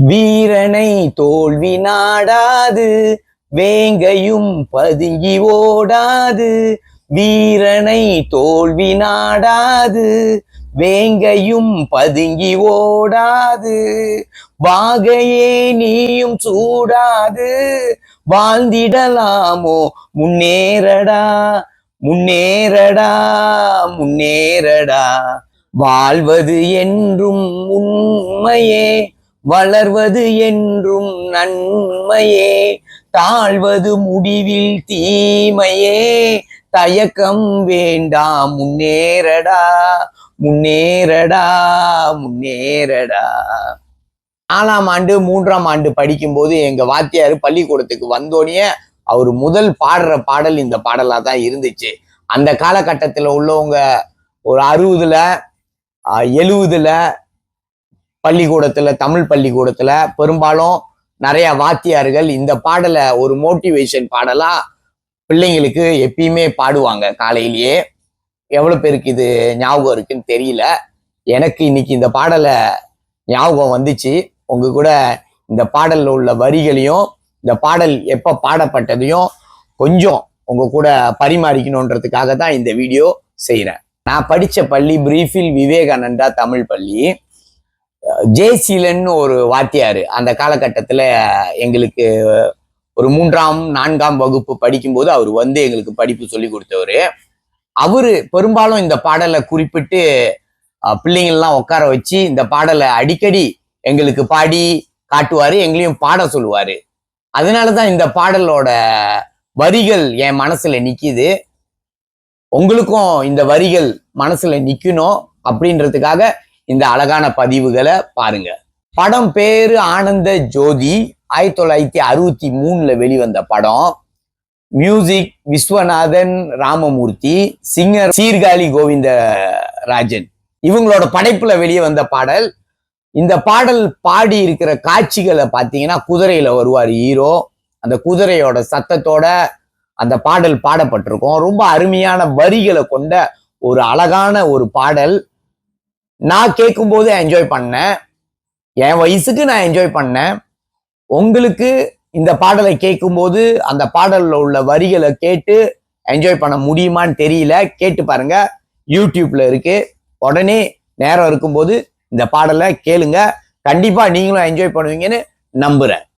வீரனை தோல்வி நாடாது, வேங்கையும் பதுங்கி ஓடாது. வீரனை தோல்வி நாடாது, வேங்கையும் பதுங்கி ஓடாது. வாகையே நீயும் சூடாது, வாழ்ந்திடலாமோ முன்னேறடா, முன்னேறடா, முன்னேறடா. வாழ்வது என்றும் உண்மையே, வளர்வது என்றும் நன்மையே, தாழ்வது முடிவில் தீமையே. தயக்கம் வேண்டாம், முன்னேறடா, முன்னேறடா, முன்னேறடா. 4ஆம் ஆண்டு 3ஆம் ஆண்டு படிக்கும்போது எங்க வாத்தியார் பள்ளிக்கூடத்துக்கு வந்தோடனே அவர் முதல் பாடுற பாடல் இந்த பாடலா தான் இருந்துச்சு. அந்த காலகட்டத்தில் உள்ளவங்க ஒரு 60ல 70ல பள்ளிக்கூடத்துல, தமிழ் பள்ளிக்கூடத்துல பெரும்பாலும் நிறைய வாத்தியார்கள் இந்த பாடலை ஒரு மோட்டிவேஷன் பாடலா பிள்ளைங்களுக்கு எப்பயுமே பாடுவாங்க காலையிலேயே. எவ்வளவு பேருக்கு இது ஞாபகம் இருக்குன்னு தெரியல. எனக்கு இன்னைக்கு இந்த பாடலை ஞாபகம் வந்துச்சு. உங்க கூட இந்த பாடல்ல உள்ள வரிகளையும் இந்த பாடல் எப்ப பாடப்பட்டதையும் கொஞ்சம் உங்க கூட பரிமாறிக்கணுன்றதுக்காக தான் இந்த வீடியோ செய்யறேன். நான் படிச்ச பள்ளி பிரீஃபில் விவேகானந்தா தமிழ் பள்ளி. ஜேசீலன்னு ஒரு வாத்தியார் அந்த காலகட்டத்துல எங்களுக்கு ஒரு 3ஆம் 4ஆம் வகுப்பு படிக்கும்போது அவர் வந்து எங்களுக்கு படிப்பு சொல்லி கொடுத்தவர். அவரு பெரும்பாலும் இந்த பாடலை குறிப்பிட்டு பிள்ளைங்கள்லாம் உட்கார வச்சு இந்த பாடலை அடிக்கடி எங்களுக்கு பாடி காட்டுவாரு, எங்களையும் பாட சொல்லுவாரு. அதனாலதான் இந்த பாடலோட வரிகள் என் மனசுல நிக்குது. உங்களுக்கும் இந்த வரிகள் மனசுல நிக்கணும் அப்படின்றதுக்காக இந்த அழகான பதிவுகளை பாருங்க. படம் பேரு ஆனந்த ஜோதி. 1963ல வெளிவந்த படம். Music Viswanathan Ramamoorthy, singer Sirkazhi Govindarajan. இவங்களோட படைப்புல வெளியே வந்த பாடல். இந்த பாடல் பாடி இருக்கிற காட்சிகளை பார்த்தீங்கன்னா குதிரையில வருவார் ஹீரோ. அந்த குதிரையோட சத்தத்தோட அந்த பாடல் பாடப்பட்டிருக்கும். ரொம்ப அருமையான வரிகளை கொண்ட ஒரு அழகான ஒரு பாடல். நான் கேட்கும்போது என்ஜாய் பண்ணேன். என் வயசுக்கு நான் என்ஜாய் பண்ணேன். உங்களுக்கு இந்த பாடலை கேட்கும்போது அந்த பாடல்ல உள்ள வரிகளை கேட்டு என்ஜாய் பண்ண முடியுமான்னு தெரியல. கேட்டு பாருங்க, யூடியூப்ல இருக்கு. உடனே நேரம் இருக்கும்போது இந்த பாடலை கேளுங்க. கண்டிப்பா நீங்களும் என்ஜாய் பண்ணுவீங்கன்னு நம்புறேன்.